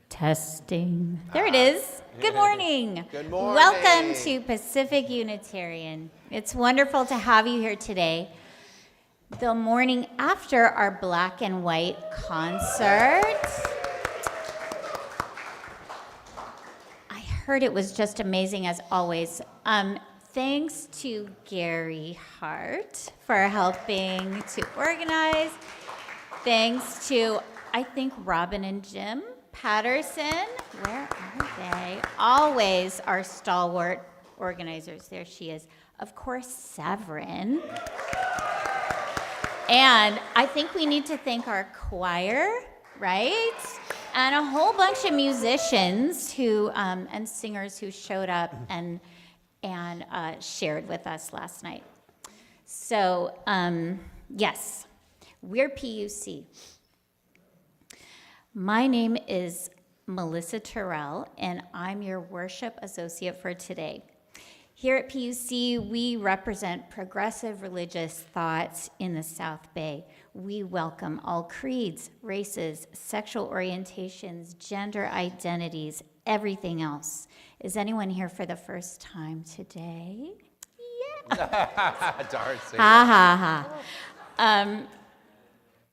Testing. There it is. Good morning. Good morning. Welcome to Pacific Unitarian. It's wonderful to have you here today. The morning after our black and white concert. I heard it was just amazing as always. Thanks to Gary Hart for helping to organize. Thanks to, I think, Robin and Jim Patterson. Where are they? Always our stalwart organizers. There she is. Of course, Severin. And I think we need to thank our choir, right? And a whole bunch of musicians who and singers who showed up and shared with us last night. So, yes, we're PUC. My name is Melissa Terrell, and I'm your worship associate for today. Here at PUC, we represent progressive religious thoughts in the South Bay. We welcome all creeds, races, sexual orientations, gender identities, everything else. Is anyone here for the first time today? Yeah. Darcy. Ha ha ha.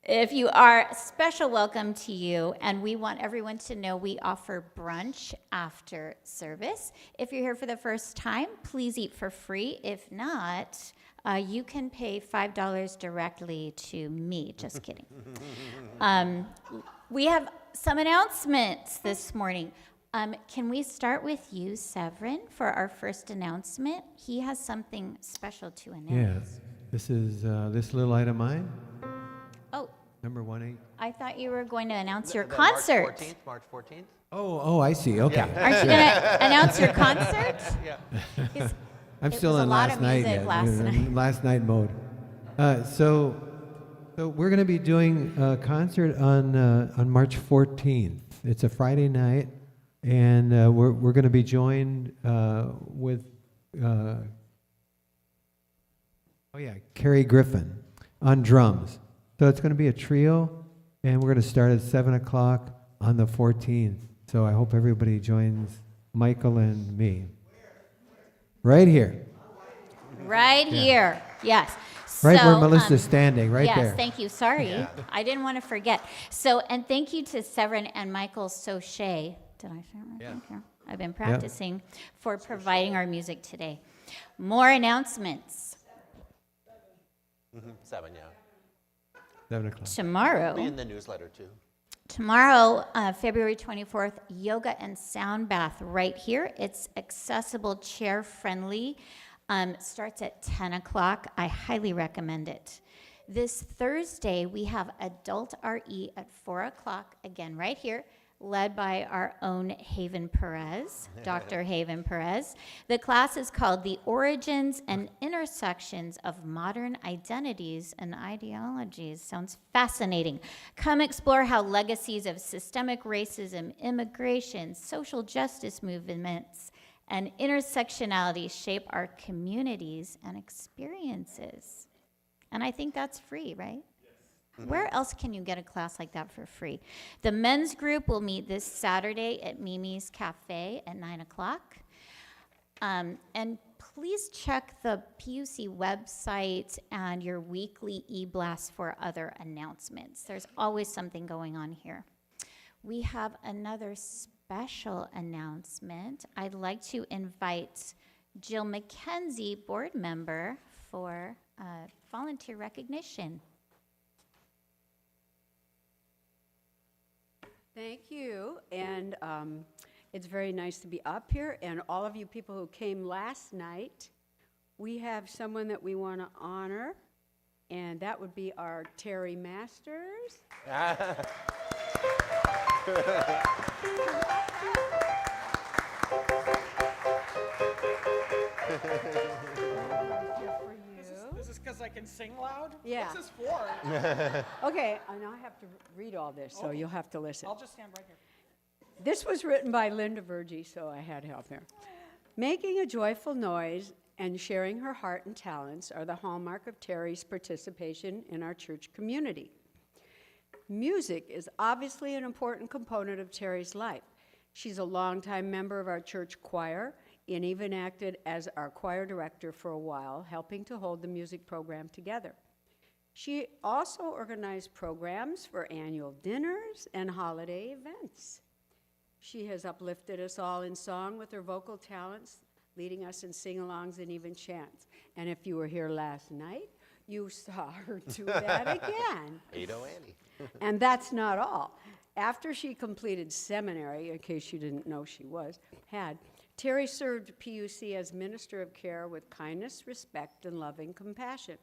If you are, special welcome to you, and we want everyone to know we offer brunch after service. If you're here for the first time, please eat for free. If not, you can pay $5 directly to me. Just kidding. We have some announcements this morning. Can we start with you, Severin, for our first announcement? He has something special to announce. Yes, this is this little light of mine. Oh. Number 18. I thought you were going to announce your concert. March 14th. Oh, I see. Okay. Yeah. Aren't you going to announce your concert? Yeah. I'm still in last night yet. Last night mode. So we're going to be doing a concert on March 14th. It's a Friday night, and we're going to be joined with Carrie Griffin on drums. So it's going to be a trio, and we're going to start at 7 o'clock on the 14th. So I hope everybody joins Michael and me. Right here. Right here, yes. Right so, where Melissa's standing, right there. Yes, thank you. Sorry, I didn't want to forget. So, and thank you to Severin and Michael Sochet. Did I say it right? Yeah. Thank you. I've been practicing for providing our music today. More announcements. 7, yeah. 7 o'clock. Tomorrow. Be in the newsletter too. Tomorrow, February 24th, yoga and sound bath right here. It's accessible, chair-friendly. Starts at 10 o'clock. I highly recommend it. This Thursday, we have adult RE at 4 o'clock, again, right here, led by our own Haven Perez, Dr. Haven Perez. The class is called The Origins and Intersections of Modern Identities and Ideologies. Sounds fascinating. Come explore how legacies of systemic racism, immigration, social justice movements, and intersectionality shape our communities and experiences. And I think that's free, right? Where else can you get a class like that for free? The men's group will meet this Saturday at Mimi's Cafe at 9 o'clock. And please check the PUC website and your weekly e-blast for other announcements. There's always something going on here. We have another special announcement. I'd like to invite Jill McKenzie, board member, for volunteer recognition. Thank you, and it's very nice to be up here, and all of you people who came last night, we have someone that we want to honor, and that would be our Terry Masters. This is because I can sing loud? Yeah. What's this for? Okay, I now have to read all this, so you'll have to listen. I'll just stand right here. This was written by Linda Vergie, so I had help here. Making a joyful noise and sharing her heart and talents are the hallmark of Terry's participation in our church community. Music is obviously an important component of Terry's life. She's a longtime member of our church choir and even acted as our choir director for a while, helping to hold the music program together. She also organized programs for annual dinners and holiday events. She has uplifted us all in song with her vocal talents, leading us in sing-alongs and even chants. And if you were here last night, you saw her do that again. 80 Annie. And that's not all. After she completed seminary, in case you didn't know she had, Terry served PUC as Minister of Care with kindness, respect, and loving compassion.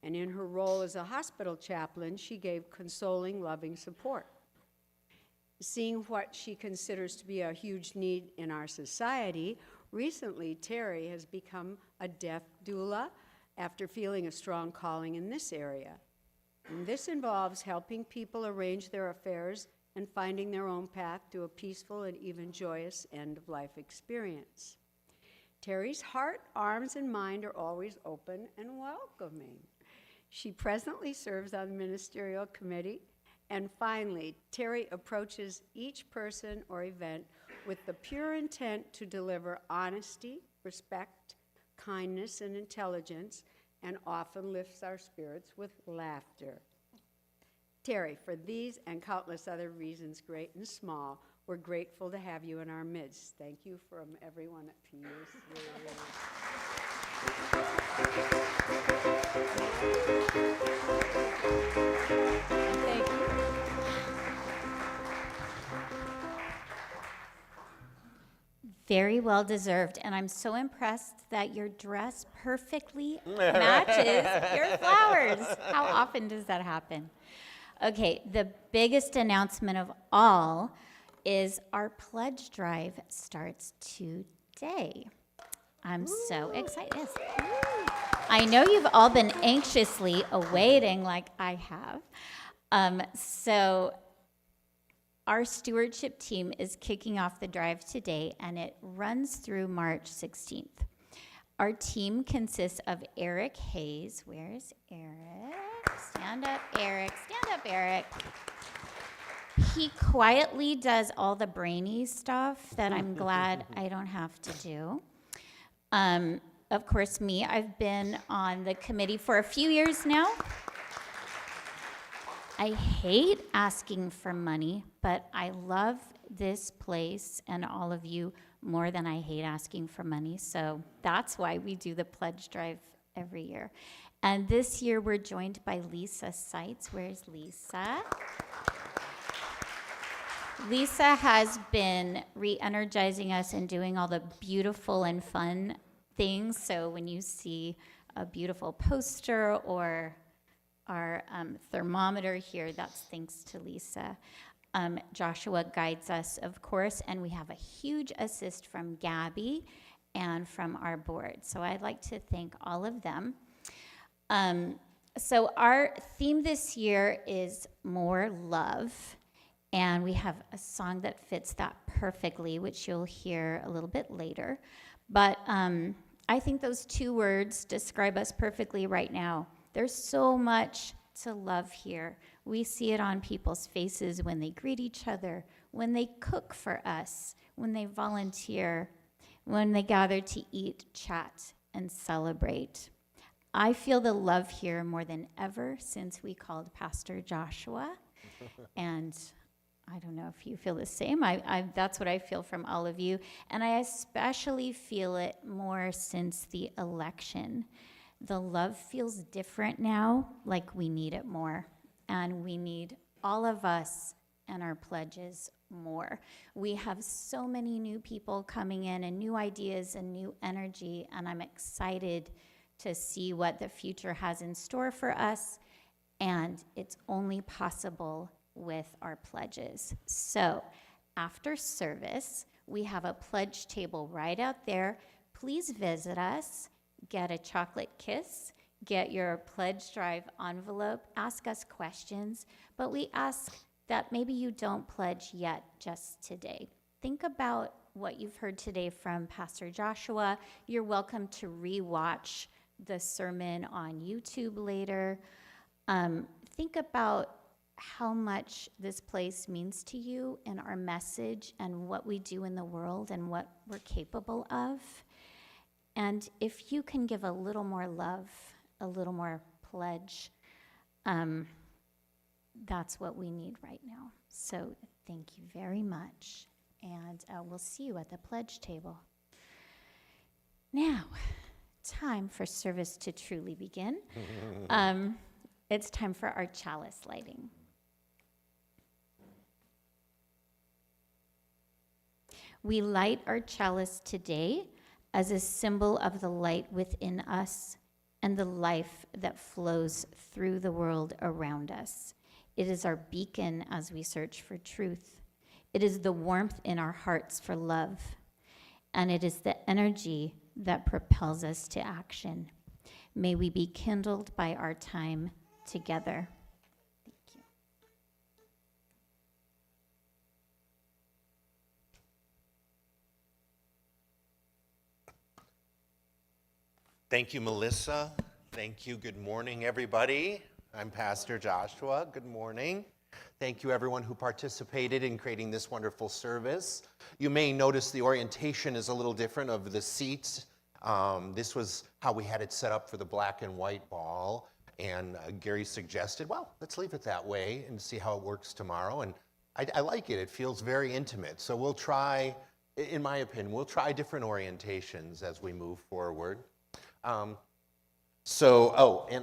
And in her role as a hospital chaplain, she gave consoling, loving support. Seeing what she considers to be a huge need in our society, recently Terry has become a death doula after feeling a strong calling in this area. And this involves helping people arrange their affairs and finding their own path to a peaceful and even joyous end-of-life experience. Terry's heart, arms, and mind are always open and welcoming. She presently serves on the ministerial committee. And finally, Terry approaches each person or event with the pure intent to deliver honesty, respect, kindness, and intelligence, and often lifts our spirits with laughter. Terry, for these and countless other reasons, great and small, we're grateful to have you in our midst. Thank you from everyone at PUC. Thank you. Very well deserved, and I'm so impressed that your dress perfectly matches your flowers. How often does that happen? Okay, the biggest announcement of all is our pledge drive starts today. I'm so excited. Yes. I know you've all been anxiously awaiting, like I have. So our stewardship team is kicking off the drive today, and it runs through March 16th. Our team consists of Eric Hayes. Where's Eric? Stand up, Eric. Stand up, Eric. He quietly does all the brainy stuff that I'm glad I don't have to do. Of course, me. I've been on the committee for a few years now. I hate asking for money, but I love this place and all of you more than I hate asking for money. So that's why we do the pledge drive every year. And this year we're joined by Lisa Seitz. Where's Lisa? Lisa has been re-energizing us and doing all the beautiful and fun things. So when you see a beautiful poster or our thermometer here, that's thanks to Lisa. Joshua guides us, of course, and we have a huge assist from Gabby and from our board. So I'd like to thank all of them. So our theme this year is more love. And we have a song that fits that perfectly, which you'll hear a little bit later. But I think those two words describe us perfectly right now. There's so much to love here. We see it on people's faces when they greet each other, when they cook for us, when they volunteer, when they gather to eat, chat, and celebrate. I feel the love here more than ever since we called Pastor Joshua. And I don't know if you feel the same. That's what I feel from all of you. And I especially feel it more since the election. The love feels different now, like we need it more. And we need all of us and our pledges more. We have so many new people coming in and new ideas and new energy. And I'm excited to see what the future has in store for us. And it's only possible with our pledges. So after service, we have a pledge table right out there. Please visit us, get a chocolate kiss, get your pledge drive envelope, ask us questions, but we ask that maybe you don't pledge yet just today. Think about what you've heard today from Pastor Joshua. You're welcome to rewatch the sermon on YouTube later. Think about how much this place means to you and our message and what we do in the world and what we're capable of. And if you can give a little more love, a little more pledge, that's what we need right now. So thank you very much. And we'll see you at the pledge table. Now, time for service to truly begin. It's time for our chalice lighting. We light our chalice today as a symbol of the light within us and the life that flows through the world around us. It is our beacon as we search for truth. It is the warmth in our hearts for love. And it is the energy that propels us to action. May we be kindled by our time together. Thank you. Thank you, Melissa. Thank you. Good morning, everybody. I'm Pastor Joshua. Good morning. Thank you, everyone who participated in creating this wonderful service. You may notice the orientation is a little different of the seats. This was how we had it set up for the black and white ball. And Gary suggested, well, let's leave it that way and see how it works tomorrow. And I like it. It feels very intimate. So we'll try, in my opinion, we'll try different orientations as we move forward. And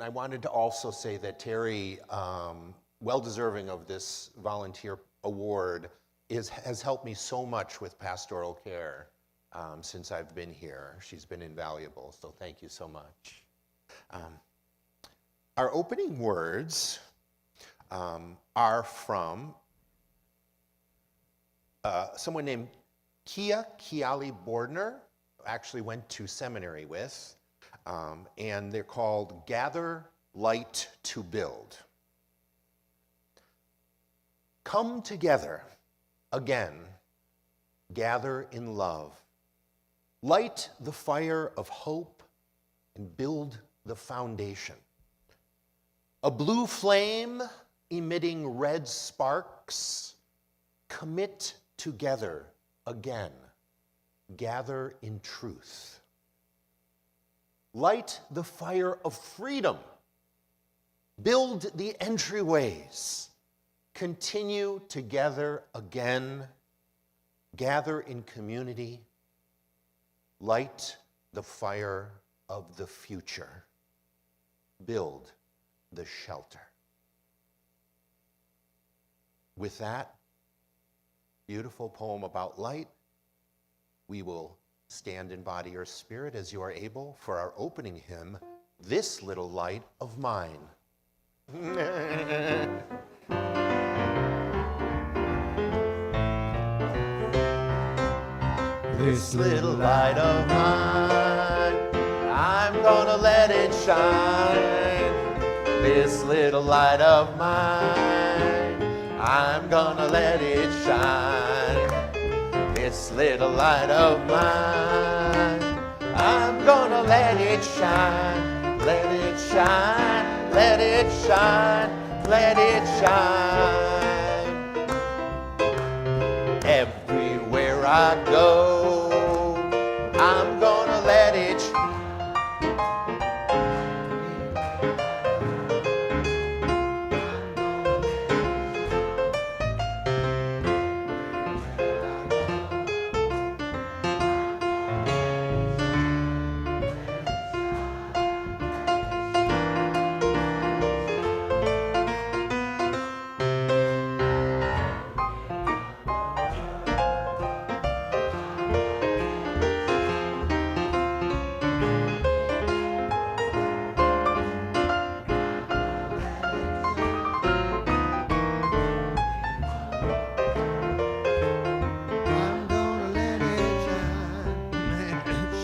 I wanted to also say that Terry, well deserving of this volunteer award, has helped me so much with pastoral care since I've been here. She's been invaluable, so thank you so much. Our opening words are from someone named Kia Kiali Bordner, actually went to seminary with, and they're called Gather Light to Build. Come together again, gather in love. Light the fire of hope and build the foundation. A blue flame emitting red sparks, commit together again, gather in truth. Light the fire of freedom, build the entryways, continue together again, gather in community, light the fire of the future, build the shelter. With that beautiful poem about light, we will stand in body or spirit as you are able for our opening hymn, This Little Light of Mine. This little light of mine, I'm gonna let it shine. This little light of mine, I'm gonna let it shine. This little light of mine, I'm gonna let it shine. Let it shine, let it shine, let it shine. Everywhere I go, I'm gonna let it shine. I'm gonna let it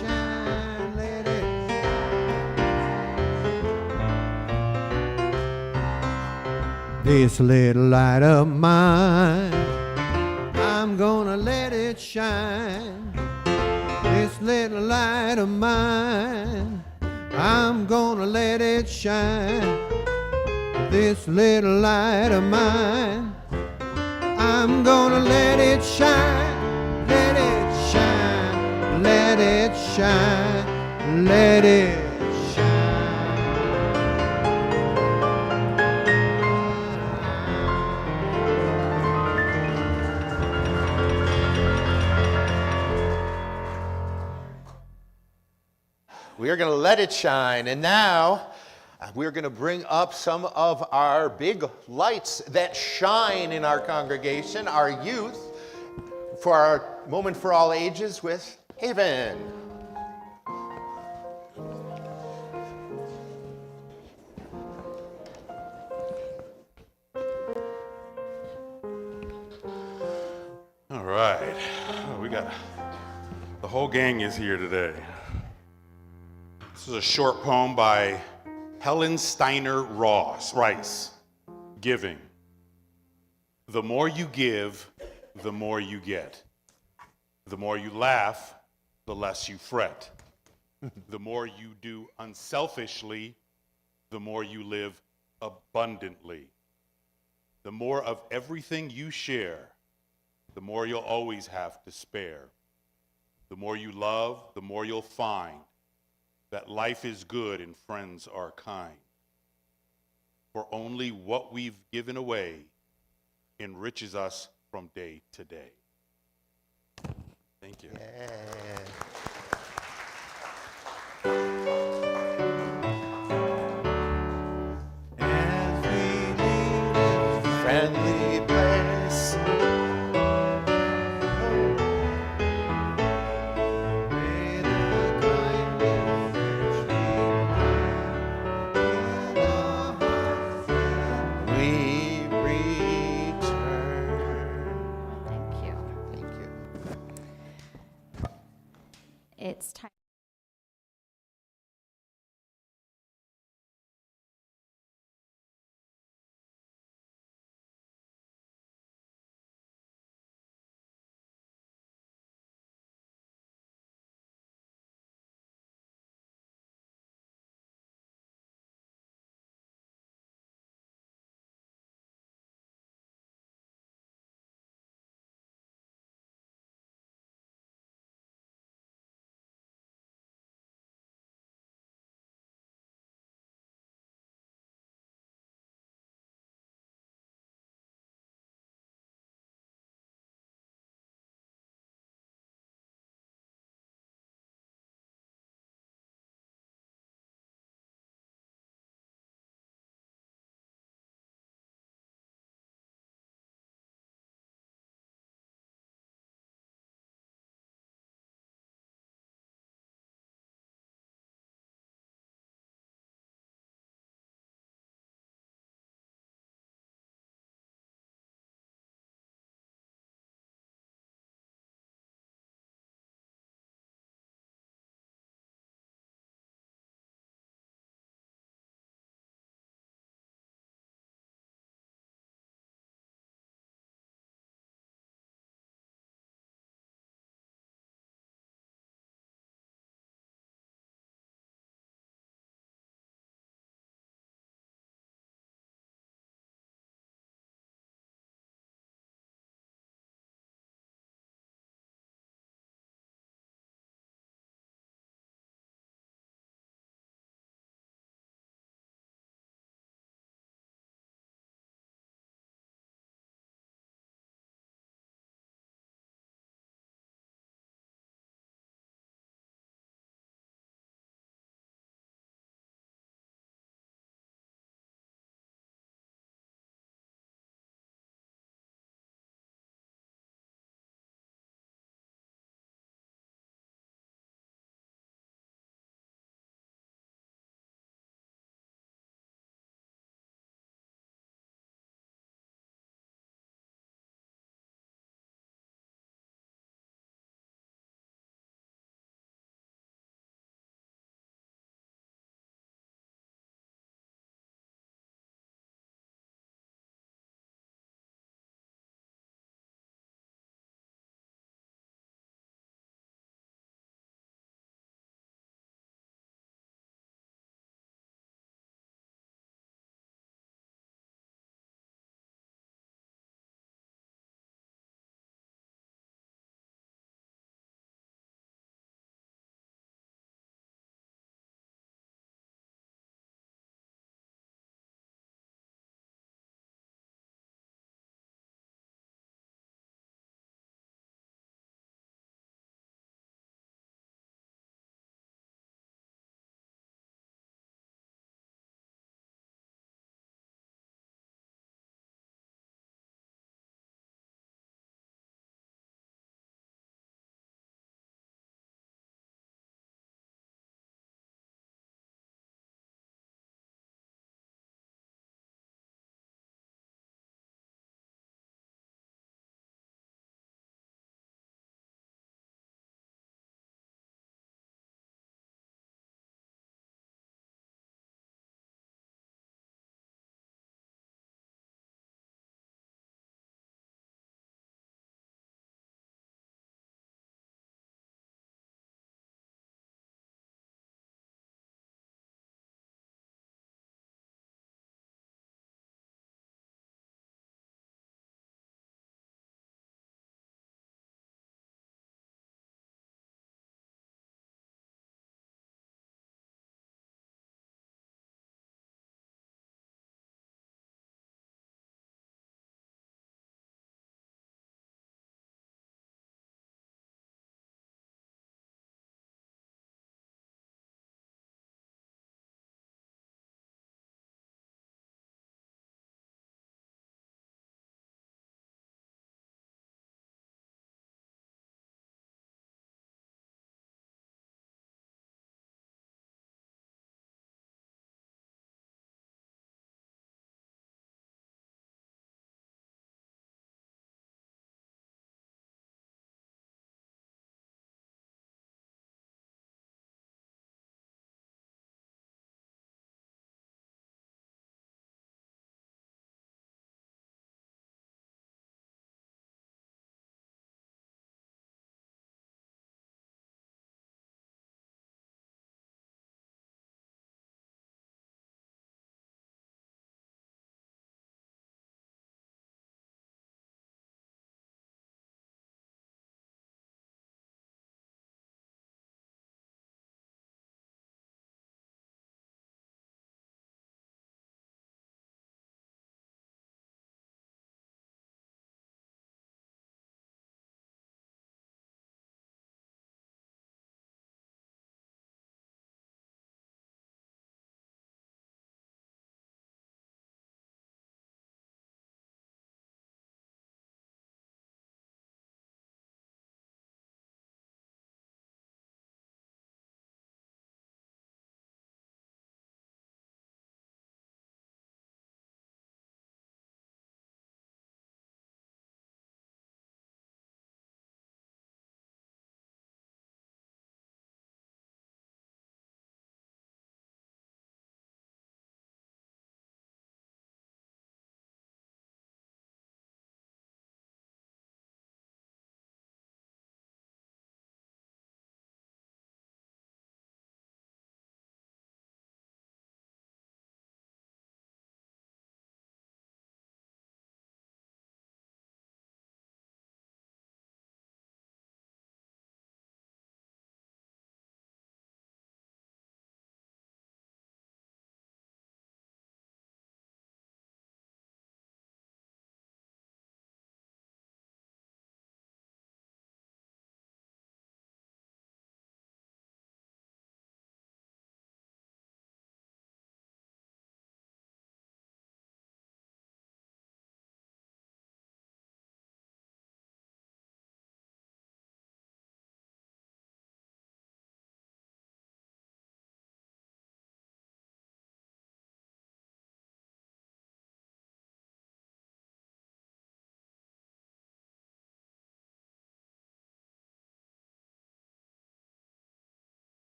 shine, let it shine. This little light of mine, I'm gonna let it shine. This little light of mine, I'm gonna let it shine. This little light of mine, I'm gonna let it shine, let it shine, let it shine, let it We are going to let it shine. And now we're going to bring up some of our big lights that shine in our congregation, our youth, for our moment for all ages with Haven. All right, we got the whole gang is here today. This is a short poem by Helen Steiner Rice, Giving. The more you give, the more you get. The more you laugh, the less you fret. The more you do unselfishly, the more you live abundantly. The more of everything you share, the more you'll always have to spare. The more you love, the more you'll find that life is good and friends are kind. For only what we've given away enriches us from day to day. Thank you. As we leave this friendly place, may the kindness which we find in our hearts, we return. Thank you. Thank you.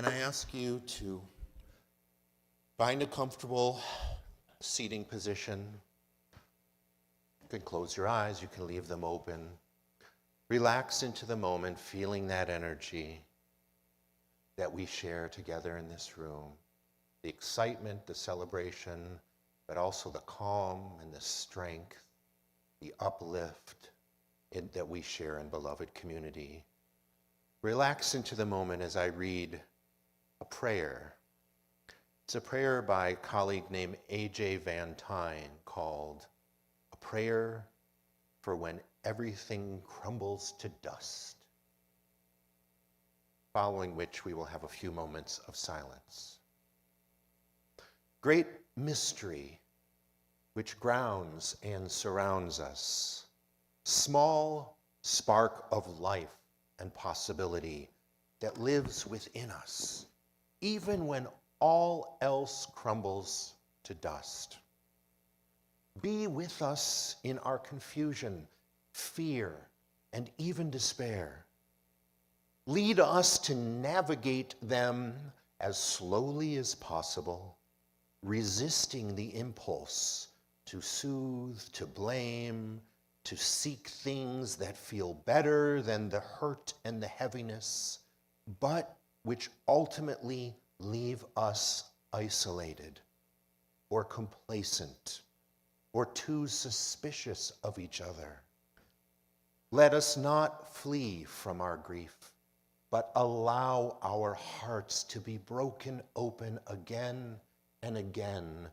And I ask you to find a comfortable seating position. You can close your eyes, you can leave them open. Relax into the moment, feeling that energy that we share together in this room. The excitement, the celebration, but also the calm and the strength, the uplift that we share in beloved community. Relax into the moment as I read a prayer. It's a prayer by a colleague named A.J. Van Tyne called A Prayer for When Everything Crumbles to Dust, following which we will have a few moments of silence. Great mystery which grounds and surrounds us, small spark of life and possibility that lives within us, even when all else crumbles to dust. Be with us in our confusion, fear, and even despair. Lead us to navigate them as slowly as possible, resisting the impulse to soothe, to blame, to seek things that feel better than the hurt and the heaviness, but which ultimately leave us isolated or complacent or too suspicious of each other. Let us not flee from our grief, but allow our hearts to be broken open again and again,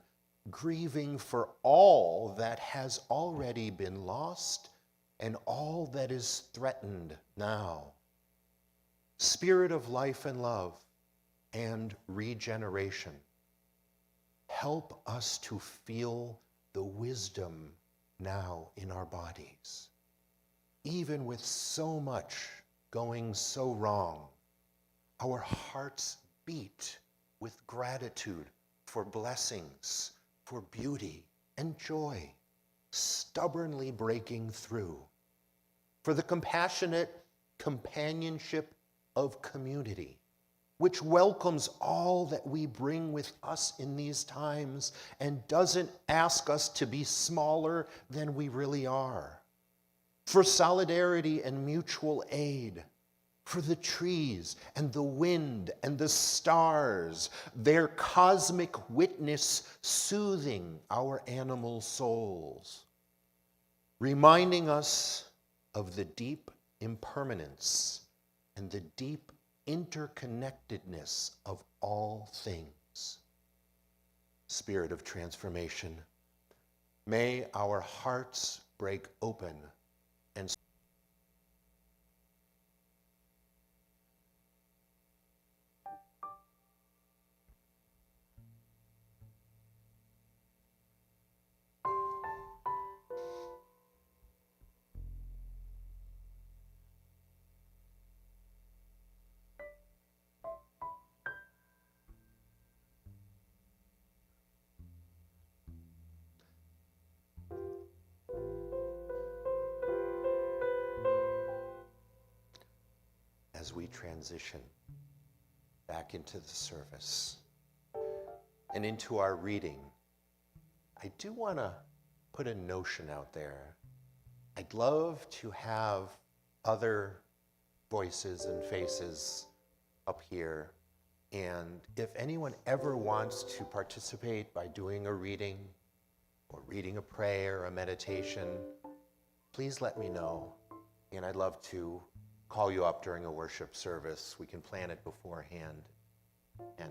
grieving for all that has already been lost and all that is threatened now. Spirit of life and love and regeneration, help us to feel the wisdom now in our bodies. Even with so much going so wrong, our hearts beat with gratitude for blessings, for beauty and joy, stubbornly breaking through, for the compassionate companionship of community, which welcomes all that we bring with us in these times and doesn't ask us to be smaller than we really are, for solidarity and mutual aid, for the trees and the wind and the stars, their cosmic witness soothing our animal souls, reminding us of the deep impermanence and the deep interconnectedness of all things. Spirit of transformation, may our hearts break open and as we transition back into the service and into our reading, I do want to put a notion out there. I'd love to have other voices and faces up here, and if anyone ever wants to participate by doing a reading or reading a prayer, a meditation, please let me know, and I'd love to call you up during a worship service. We can plan it beforehand, and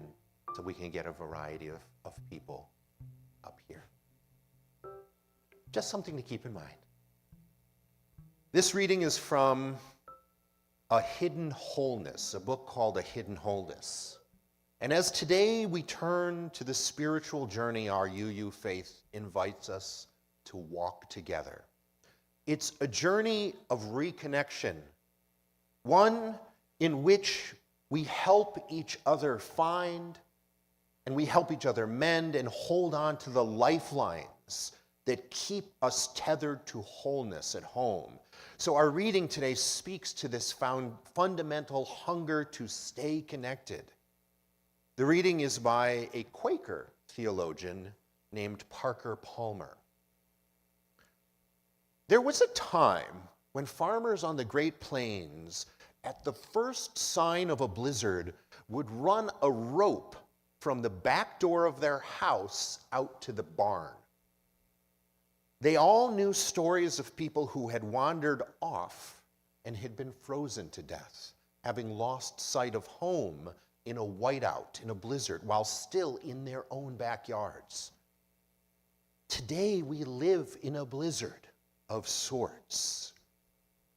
so we can get a variety of people up here. Just something to keep in mind. This reading is from A Hidden Wholeness, a book called A Hidden Wholeness. And as today we turn to the spiritual journey our UU faith invites us to walk together. It's a journey of reconnection, one in which we help each other find and we help each other mend and hold on to the lifelines that keep us tethered to wholeness at home. So our reading today speaks to this fundamental hunger to stay connected, The reading is by a Quaker theologian named Parker Palmer. There was a time when farmers on the Great Plains, at the first sign of a blizzard, would run a rope from the back door of their house out to the barn. They all knew stories of people who had wandered off and had been frozen to death, having lost sight of home in a whiteout, in a blizzard, while still in their own backyards. Today we live in a blizzard of sorts.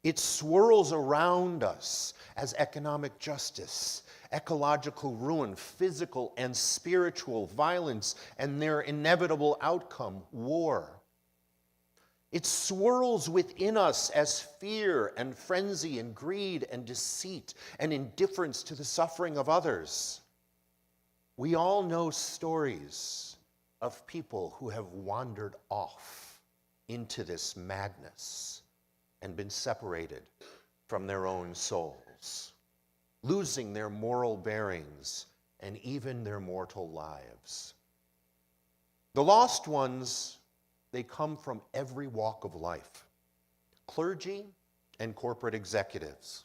It swirls around us as economic justice, ecological ruin, physical and spiritual violence, and their inevitable outcome, war. It swirls within us as fear and frenzy and greed and deceit and indifference to the suffering of others. We all know stories of people who have wandered off into this madness and been separated from their own souls, losing their moral bearings and even their mortal lives. The lost ones, they come from every walk of life. Clergy and corporate executives,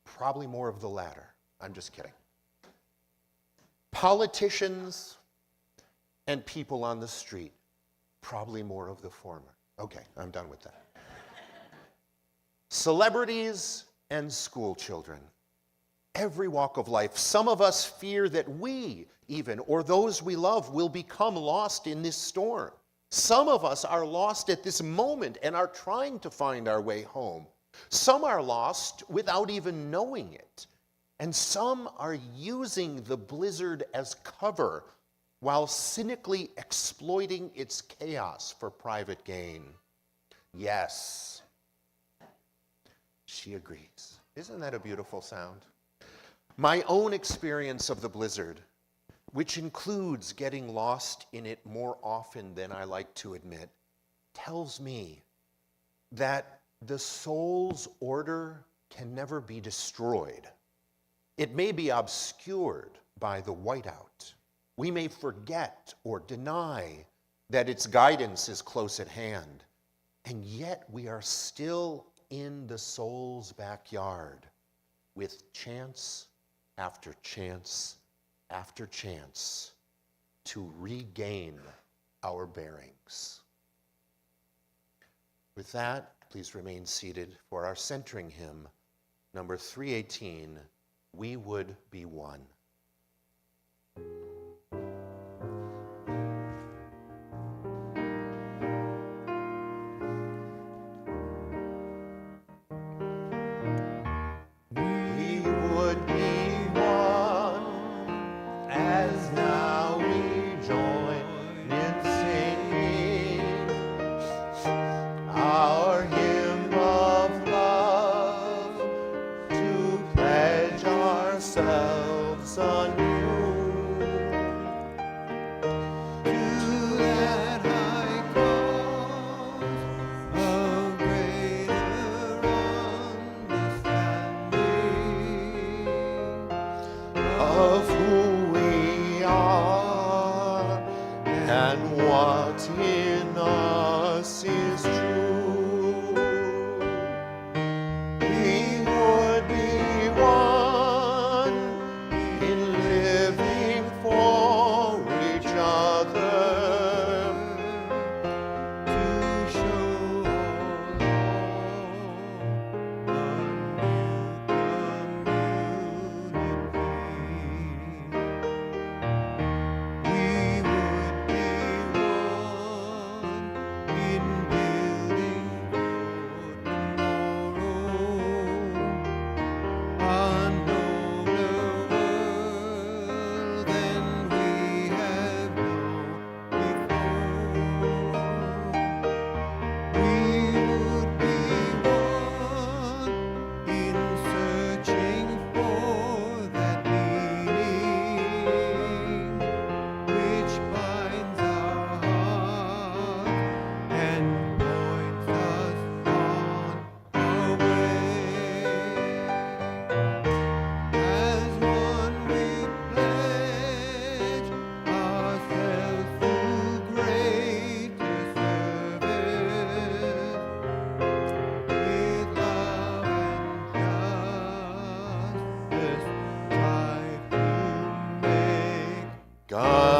probably more of the latter. I'm just kidding. Politicians and people on the street, probably more of the former. Okay, I'm done with that. Celebrities and school children, every walk of life. Some of us fear that we, even, or those we love, will become lost in this storm. Some of us are lost at this moment and are trying to find our way home. Some are lost without even knowing it. And some are using the blizzard as cover while cynically exploiting its chaos for private gain. Yes, she agrees. Isn't that a beautiful sound? My own experience of the blizzard, which includes getting lost in it more often than I like to admit, tells me that the soul's order can never be destroyed. It may be obscured by the whiteout. We may forget or deny that its guidance is close at hand, and yet we are still in the soul's backyard with chance after chance after chance to regain our bearings. With that, please remain seated for our centering hymn, number 318, We Would Be One.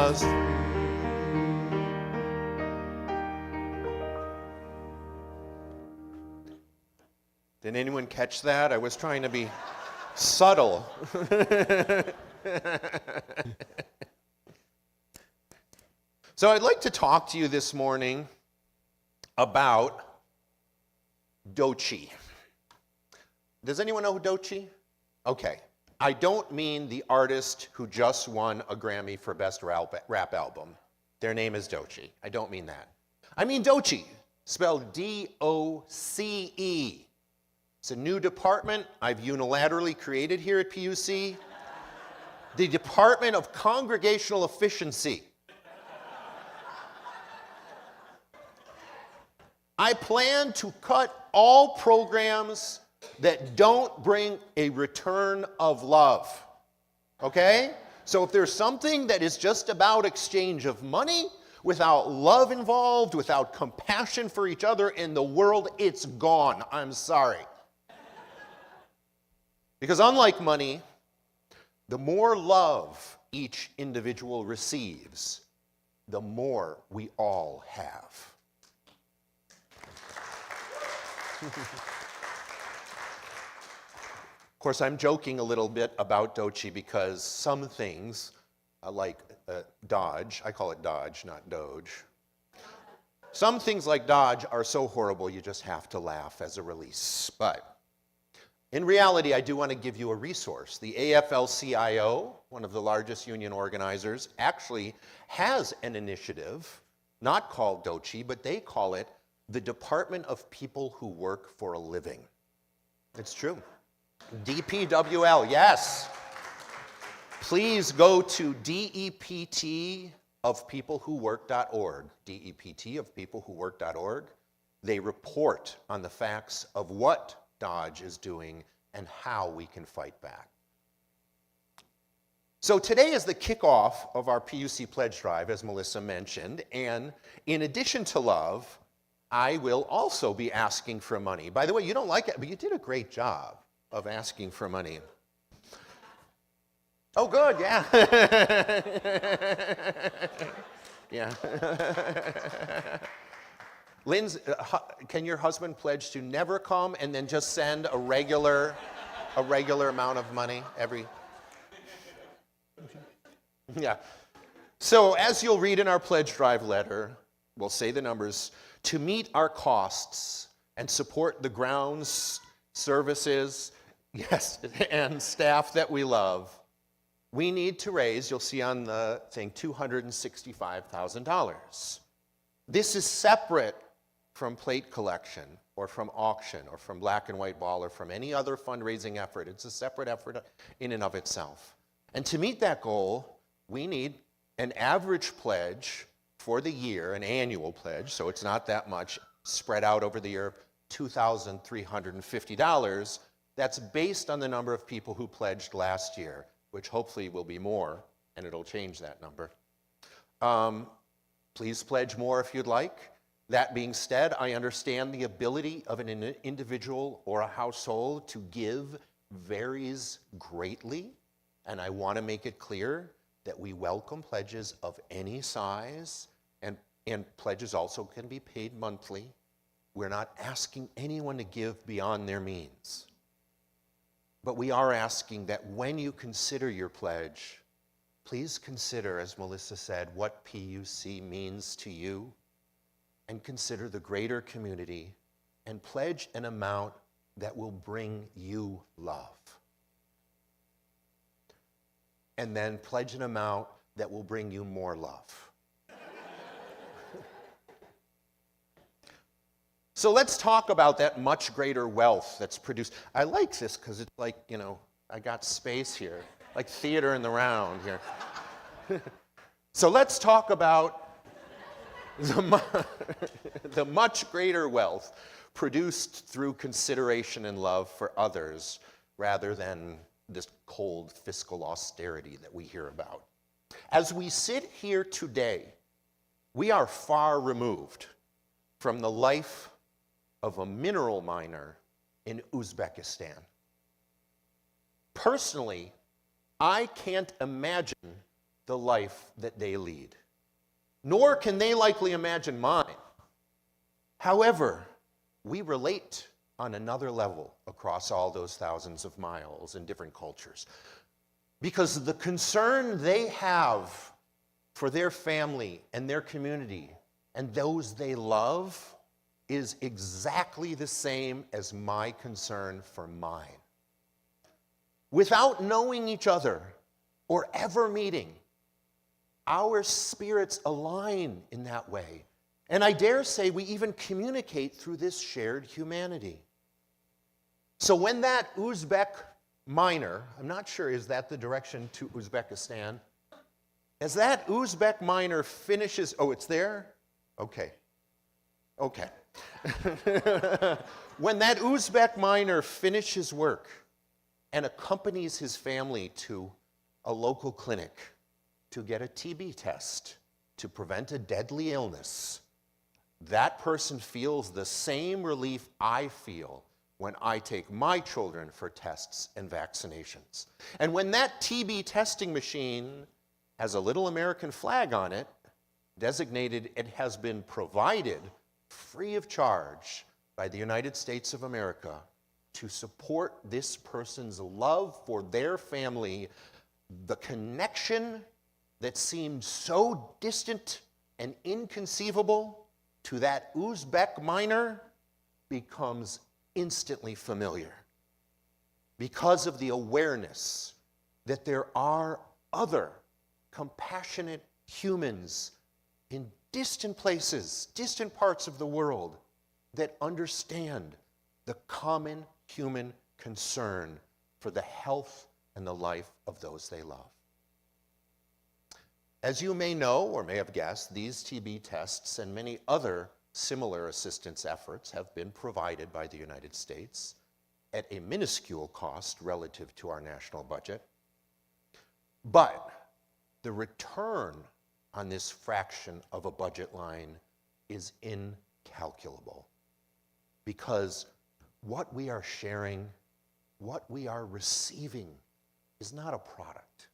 was. Did anyone catch that? I was trying to be subtle. So I'd like to talk to you this morning about Doechii. Does anyone know who Doechii? Okay. I don't mean the artist who just won a Grammy for Best Rap Album. Their name is Doechii. I don't mean that. I mean Doechii, spelled D-O-C-E. It's a new department I've unilaterally created here at PUC, the Department of Congregational Efficiency. I plan to cut all programs that don't bring a return of love, okay? So if there's something that is just about exchange of money, without love involved, without compassion for each other in the world, it's gone. I'm sorry. Because unlike money, the more love each individual receives, the more we all have. Of course, I'm joking a little bit about Doechii because some things, like Dodge, I call it Dodge, not Doge. Some things like Dodge are so horrible you just have to laugh as a release. But in reality, I do want to give you a resource. The AFL-CIO, one of the largest union organizers, actually has an initiative, not called Doechii, but they call it the Department of People Who Work for a Living. It's true. DPWL, yes. Please go to deptofpeoplewhowork.org, deptofpeoplewhowork.org. They report on the facts of what Dodge is doing and how we can fight back. So today is the kickoff of our PUC pledge drive, as Melissa mentioned, and in addition to love, I will also be asking for money. By the way, you don't like it, but you did a great job of asking for money. Oh, good, yeah. Yeah. Lynn's, can your husband pledge to never come and then just send a regular amount of money every? Yeah. So as you'll read in our pledge drive letter, we'll say the numbers, to meet our costs and support the grounds, services, yes, and staff that we love, we need to raise, you'll see on the thing, $265,000. This is separate from plate collection or from auction or from Black and White Ball or from any other fundraising effort. It's a separate effort in and of itself. And to meet that goal, we need an average pledge for the year, an annual pledge, so it's not that much, spread out over the year, $2,350. That's based on the number of people who pledged last year, which hopefully will be more, and it'll change that number. Please pledge more if you'd like. That being said, I understand the ability of an individual or a household to give varies greatly, and I want to make it clear that we welcome pledges of any size, and pledges also can be paid monthly. We're not asking anyone to give beyond their means. But we are asking that when you consider your pledge, please consider, as Melissa said, what PUC means to you, and consider the greater community, and pledge an amount that will bring you love. And then pledge an amount that will bring you more love. So let's talk about that much greater wealth that's produced. I like this because it's like, you know, I got space here, like theater in the round here. So let's talk about the much greater wealth produced through consideration and love for others rather than this cold fiscal austerity that we hear about. As we sit here today, we are far removed from the life of a mineral miner in Uzbekistan. Personally, I can't imagine the life that they lead, nor can they likely imagine mine. However, we relate on another level across all those thousands of miles in different cultures, because the concern they have for their family and their community and those they love is exactly the same as my concern for mine. Without knowing each other or ever meeting, our spirits align in that way. And I dare say we even communicate through this shared humanity. So when that Uzbek miner, I'm not sure, is that the direction to Uzbekistan? As that Uzbek miner finishes, oh, it's there? Okay. When that Uzbek miner finishes work and accompanies his family to a local clinic to get a TB test to prevent a deadly illness, that person feels the same relief I feel when I take my children for tests and vaccinations. And when that TB testing machine has a little American flag on it, designated it has been provided free of charge by the United States of America to support this person's love for their family, the connection that seemed so distant and inconceivable to that Uzbek miner becomes instantly familiar because of the awareness that there are other compassionate humans in distant places, distant parts of the world that understand the common human concern for the health and the life of those they love. As you may know or may have guessed, these TB tests and many other similar assistance efforts have been provided by the United States at a minuscule cost relative to our national budget. But the return on this fraction of a budget line is incalculable, because what we are sharing, what we are receiving, is not a product.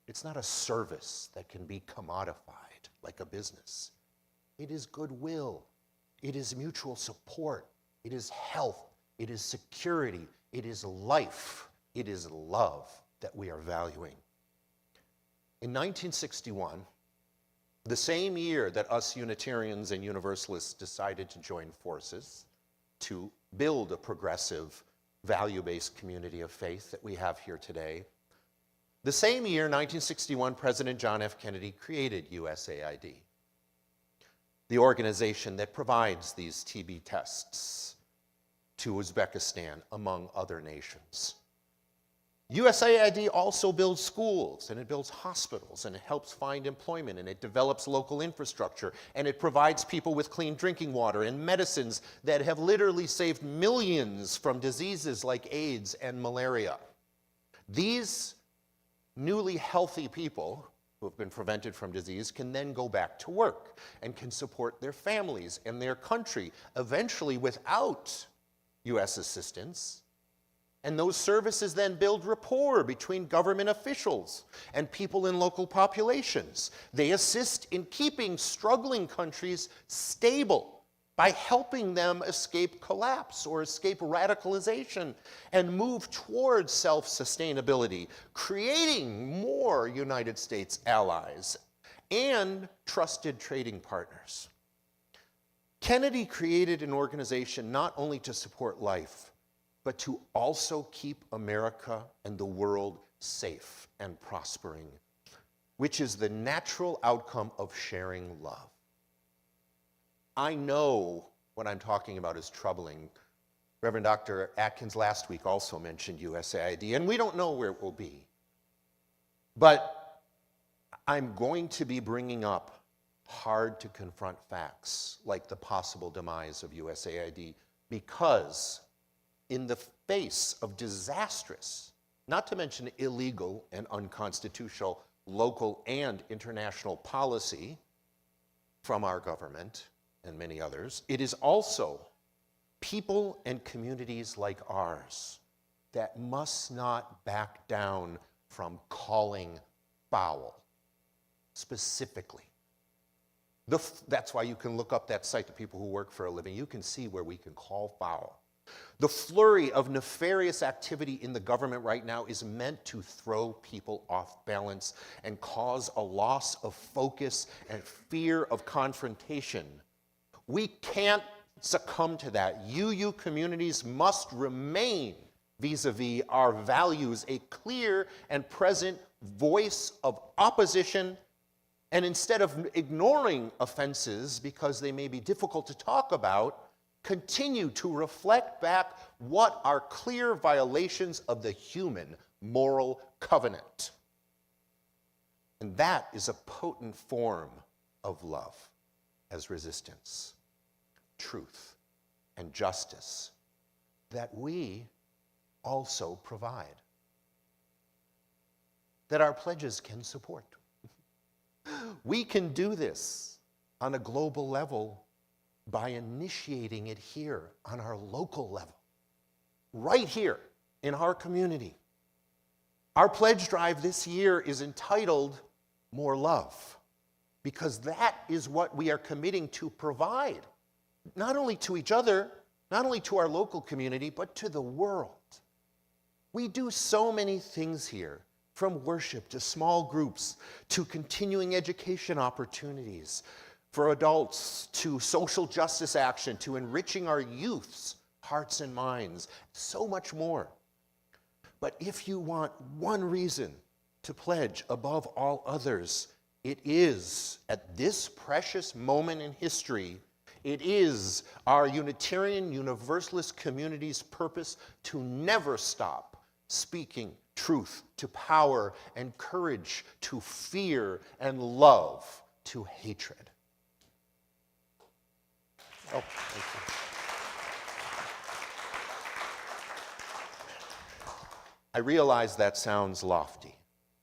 It's not a service that can be commodified like a business. It is goodwill. It is mutual support. It is health. It is security. It is life. It is love that we are valuing. In 1961, the same year that us Unitarians and Universalists decided to join forces to build a progressive, value-based community of faith that we have here today, the same year, 1961, President John F. Kennedy created USAID, the organization that provides these TB tests to Uzbekistan, among other nations. USAID also builds schools, and it builds hospitals, and it helps find employment, and it develops local infrastructure, and it provides people with clean drinking water and medicines that have literally saved millions from diseases like AIDS and malaria. These newly healthy people who have been prevented from disease can then go back to work and can support their families and their country, eventually without U.S. assistance. And those services then build rapport between government officials and people in local populations. They assist in keeping struggling countries stable by helping them escape collapse or escape radicalization and move towards self-sustainability, creating more United States allies and trusted trading partners. Kennedy created an organization not only to support life, but to also keep America and the world safe and prospering, which is the natural outcome of sharing love. I know what I'm talking about is troubling. Reverend Dr. Atkins last week also mentioned USAID, and we don't know where it will be. But I'm going to be bringing up hard to confront facts like the possible demise of USAID, because in the face of disastrous, not to mention illegal and unconstitutional local and international policy from our government and many others, it is also people and communities like ours that must not back down from calling foul specifically. That's why you can look up that site, the people who work for a living. You can see where we can call foul. The flurry of nefarious activity in the government right now is meant to throw people off balance and cause a loss of focus and fear of confrontation. We can't succumb to that. UU communities must remain, vis-a-vis our values, a clear and present voice of opposition. And instead of ignoring offenses because they may be difficult to talk about, continue to reflect back what are clear violations of the human moral covenant. And that is a potent form of love as resistance, truth, and justice that we also provide, that our pledges can support. We can do this on a global level by initiating it here on our local level, right here in our community. Our pledge drive this year is entitled More Love, because that is what we are committing to provide, not only to each other, not only to our local community, but to the world. We do so many things here, from worship to small groups, to continuing education opportunities for adults, to social justice action, to enriching our youth's hearts and minds, so much more. But if you want one reason to pledge above all others, it is, at this precious moment in history, it is our Unitarian Universalist community's purpose to never stop speaking truth to power and courage to fear and love to hatred. Oh, thank you. I realize that sounds lofty.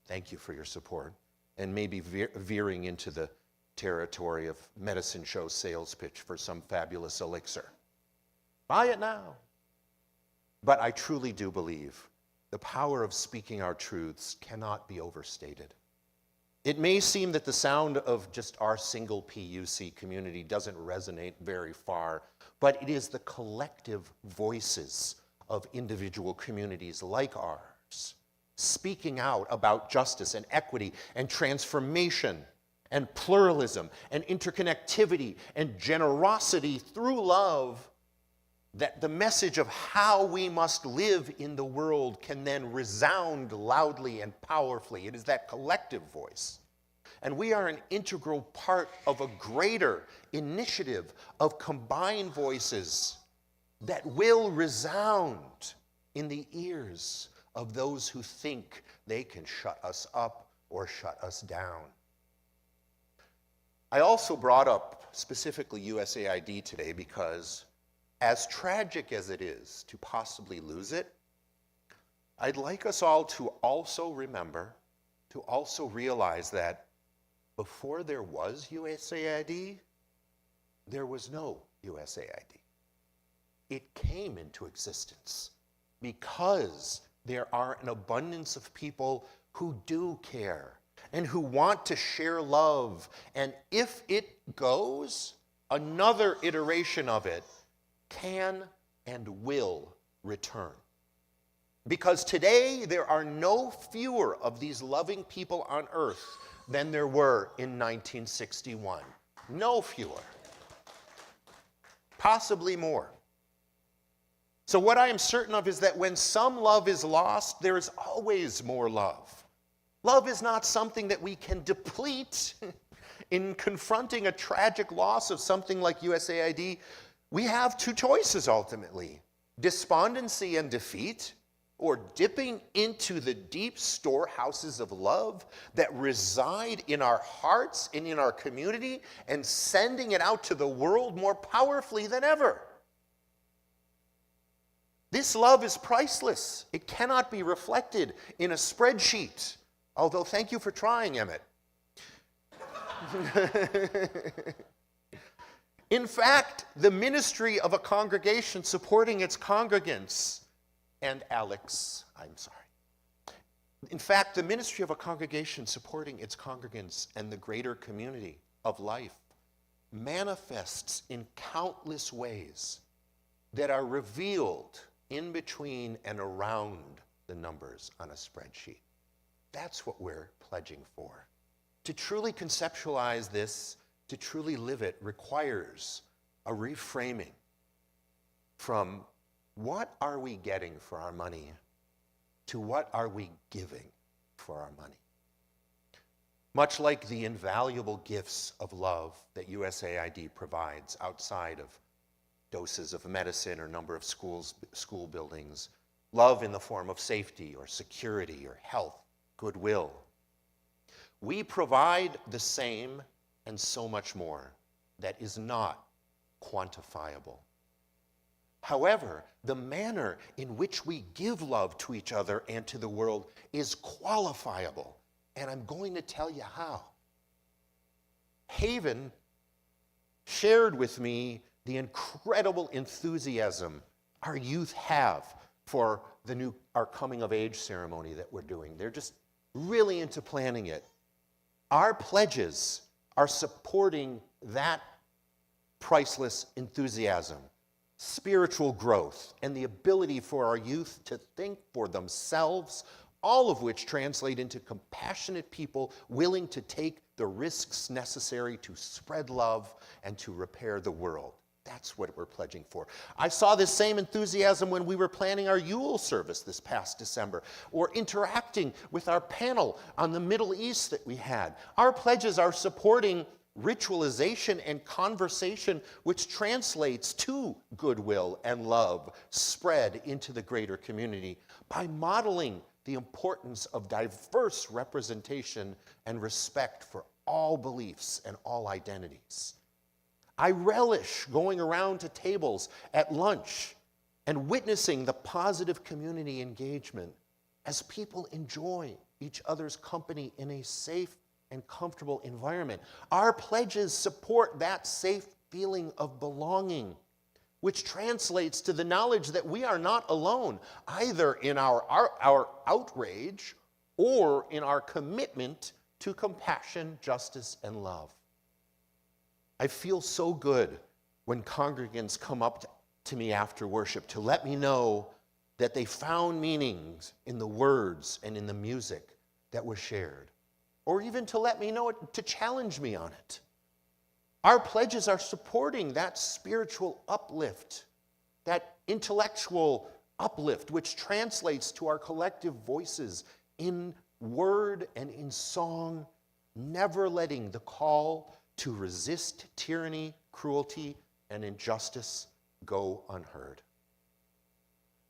Thank you for your support, and maybe veering into the territory of medicine show sales pitch for some fabulous elixir. Buy it now. But I truly do believe the power of speaking our truths cannot be overstated. It may seem that the sound of just our single PUC community doesn't resonate very far, but it is the collective voices of individual communities like ours, speaking out about justice and equity and transformation and pluralism and interconnectivity and generosity through love, that the message of how we must live in the world can then resound loudly and powerfully. It is that collective voice. And we are an integral part of a greater initiative of combined voices that will resound in the ears of those who think they can shut us up or shut us down. I also brought up specifically USAID today because, as tragic as it is to possibly lose it, I'd like us all to also remember, to also realize that before there was USAID, there was no USAID. It came into existence because there are an abundance of people who do care and who want to share love. And if it goes, another iteration of it can and will return. Because today there are no fewer of these loving people on earth than there were in 1961. No fewer. Possibly more. So what I am certain of is that when some love is lost, there is always more love. Love is not something that we can deplete. In confronting a tragic loss of something like USAID, we have two choices ultimately: despondency and defeat, or dipping into the deep storehouses of love that reside in our hearts and in our community and sending it out to the world more powerfully than ever. This love is priceless. It cannot be reflected in a spreadsheet. Although, thank you for trying, Emmett. In fact, the ministry of a congregation supporting its congregants, and Alex, I'm sorry, In fact, the ministry of a congregation supporting its congregants and the greater community of life manifests in countless ways that are revealed in between and around the numbers on a spreadsheet. That's what we're pledging for. To truly conceptualize this, to truly live it, requires a reframing from what are we getting for our money to what are we giving for our money. Much like the invaluable gifts of love that USAID provides outside of doses of medicine or number of school buildings, love in the form of safety or security or health, goodwill. We provide the same and so much more that is not quantifiable. However, the manner in which we give love to each other and to the world is qualifiable, and I'm going to tell you how. Haven shared with me the incredible enthusiasm our youth have for our coming of age ceremony that we're doing. They're just really into planning it. Our pledges are supporting that priceless enthusiasm, spiritual growth, and the ability for our youth to think for themselves, all of which translate into compassionate people willing to take the risks necessary to spread love and to repair the world. That's what we're pledging for. I saw this same enthusiasm when we were planning our Yule service this past December, or interacting with our panel on the Middle East that we had. Our pledges are supporting ritualization and conversation, which translates to goodwill and love spread into the greater community by modeling the importance of diverse representation and respect for all beliefs and all identities. I relish going around to tables at lunch and witnessing the positive community engagement as people enjoy each other's company in a safe and comfortable environment. Our pledges support that safe feeling of belonging, which translates to the knowledge that we are not alone, either in our outrage or in our commitment to compassion, justice, and love. I feel so good when congregants come up to me after worship to let me know that they found meanings in the words and in the music that was shared, or even to let me know it, to challenge me on it. Our pledges are supporting that spiritual uplift, that intellectual uplift, which translates to our collective voices in word and in song, never letting the call to resist tyranny, cruelty, and injustice go unheard.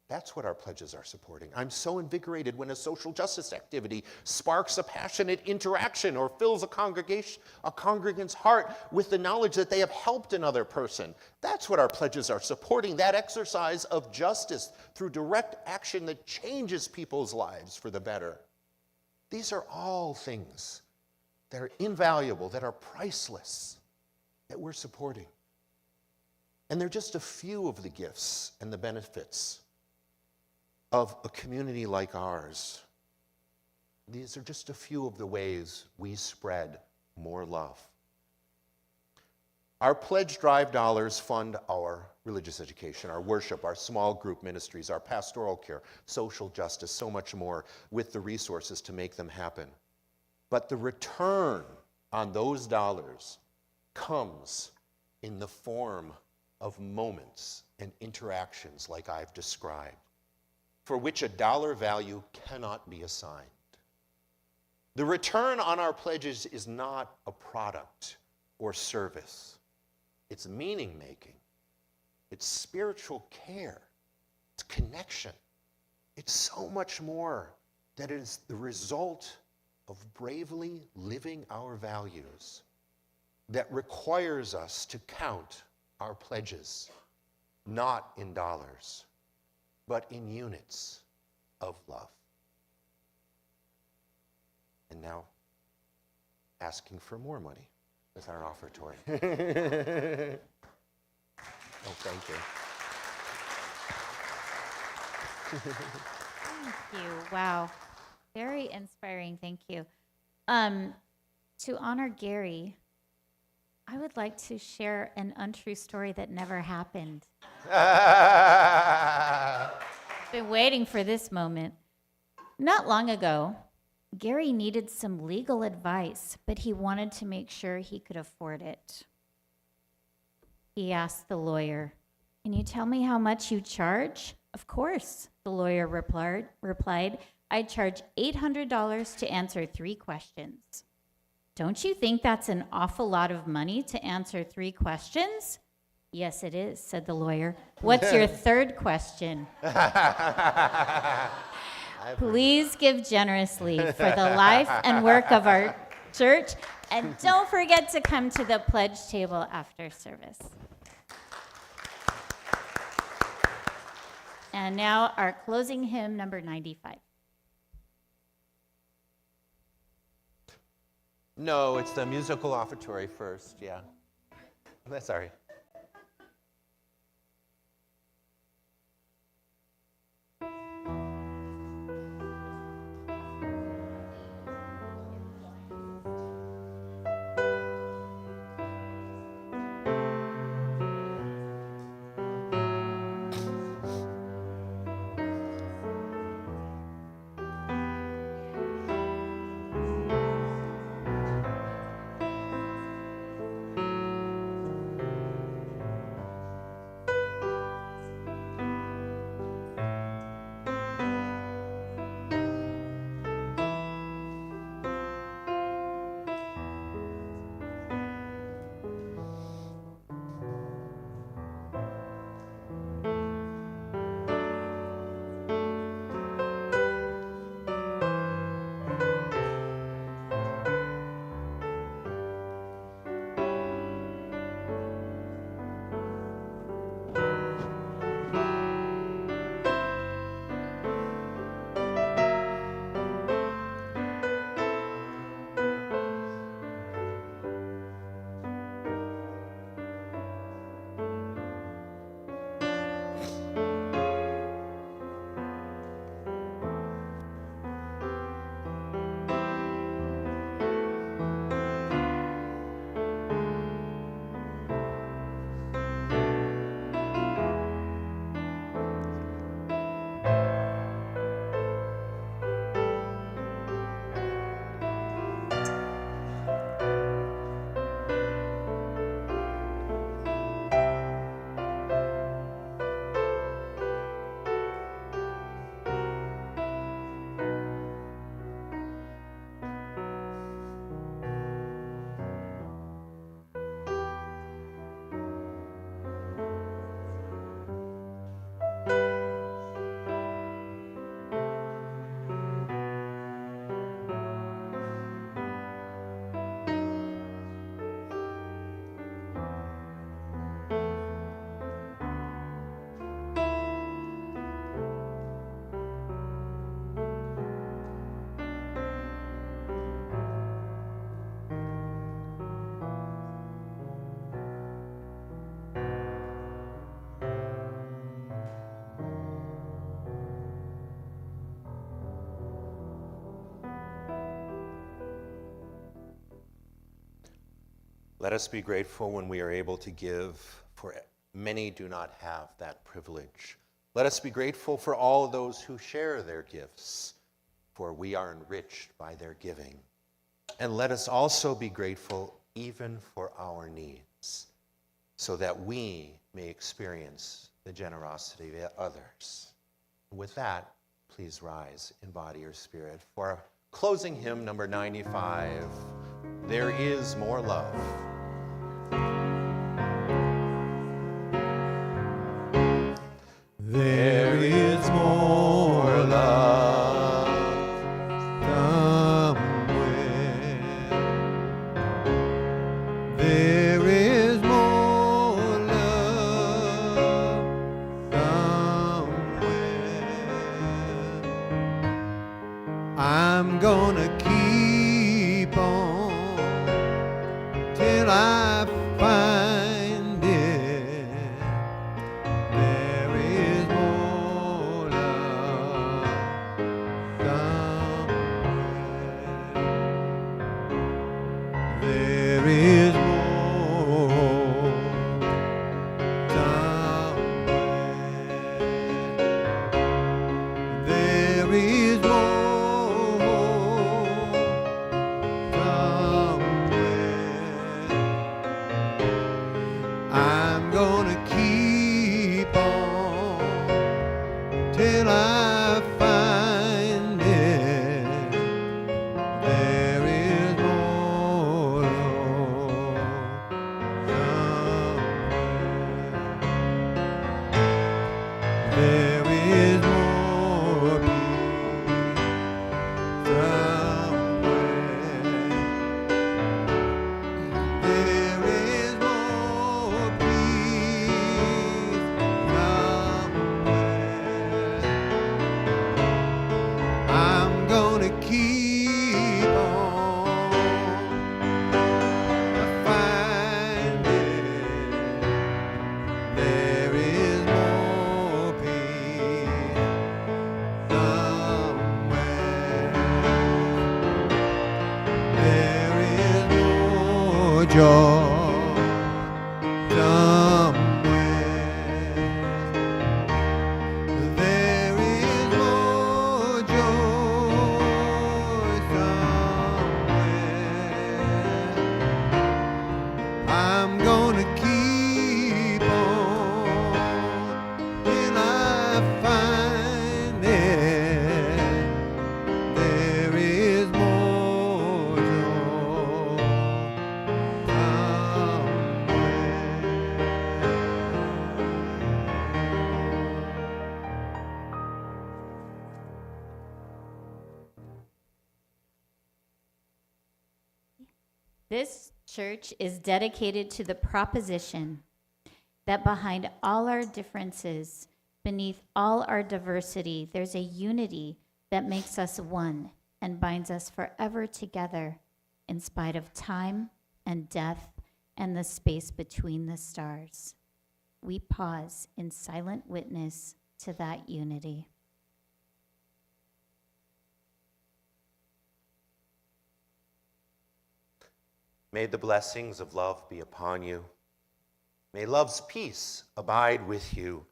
That's what our pledges are supporting. I'm so invigorated when a social justice activity sparks a passionate interaction or fills a congregant's heart with the knowledge that they have helped another person. That's what our pledges are supporting, that exercise of justice through direct action that changes people's lives for the better. These are all things that are invaluable, that are priceless, that we're supporting. And they're just a few of the gifts and the benefits of a community like ours. These are just a few of the ways we spread more love. Our pledge drive dollars fund our religious education, our worship, our small group ministries, our pastoral care, social justice, so much more, with the resources to make them happen. But the return on those dollars comes in the form of moments and interactions like I've described, for which a dollar value cannot be assigned. The return on our pledges is not a product or service. It's meaning-making. It's spiritual care. It's connection. It's so much more that it is the result of bravely living our values that requires us to count our pledges, not in dollars, but in units of love. And now, asking for more money with our offertory. Oh, thank you. Thank you. Wow. Very inspiring, thank you. To honor Gary, I would like to share an untrue story that never happened. Been waiting for this moment. Not long ago, Gary needed some legal advice, but he wanted to make sure he could afford it. He asked the lawyer, "Can you tell me how much you charge?" "Of course," the lawyer replied. "I charge $800 to answer 3 questions." "Don't you think that's an awful lot of money to answer 3 questions?" "Yes, it is," said the lawyer. "What's your 3rd question?" Please give generously for the life and work of our church, and don't forget to come to the pledge table after service. And now our closing hymn, number 95. No, it's the musical offertory first, yeah. Sorry. Let us be grateful when we are able to give, for many do not have that privilege. Let us be grateful for all those who share their gifts, for we are enriched by their giving. And let us also be grateful even for our needs, so that we may experience the generosity of others. With that, please rise in body or spirit for our closing hymn, number 95, There Is More Love. There is more love somewhere. There is more love somewhere. I'm gonna keep on till I find it. There is more love somewhere. joy somewhere. There is more joy somewhere. I'm gonna keep on till I find it. There is more joy This church is dedicated to the proposition that behind all our differences, beneath all our diversity, there's a unity that makes us one and binds us forever together in spite of time and death and the space between the stars. We pause in silent witness to that unity. May the blessings of love be upon you. May love's peace abide with you.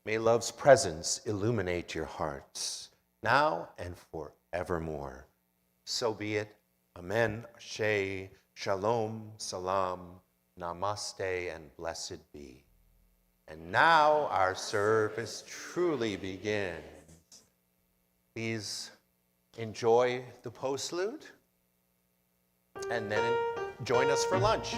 May love's presence illuminate your hearts, now and forevermore. So be it. Amen. Ashe. Shalom. Salam. Namaste, and blessed be. And now our service truly begins. Please enjoy the postlude and then join us for lunch.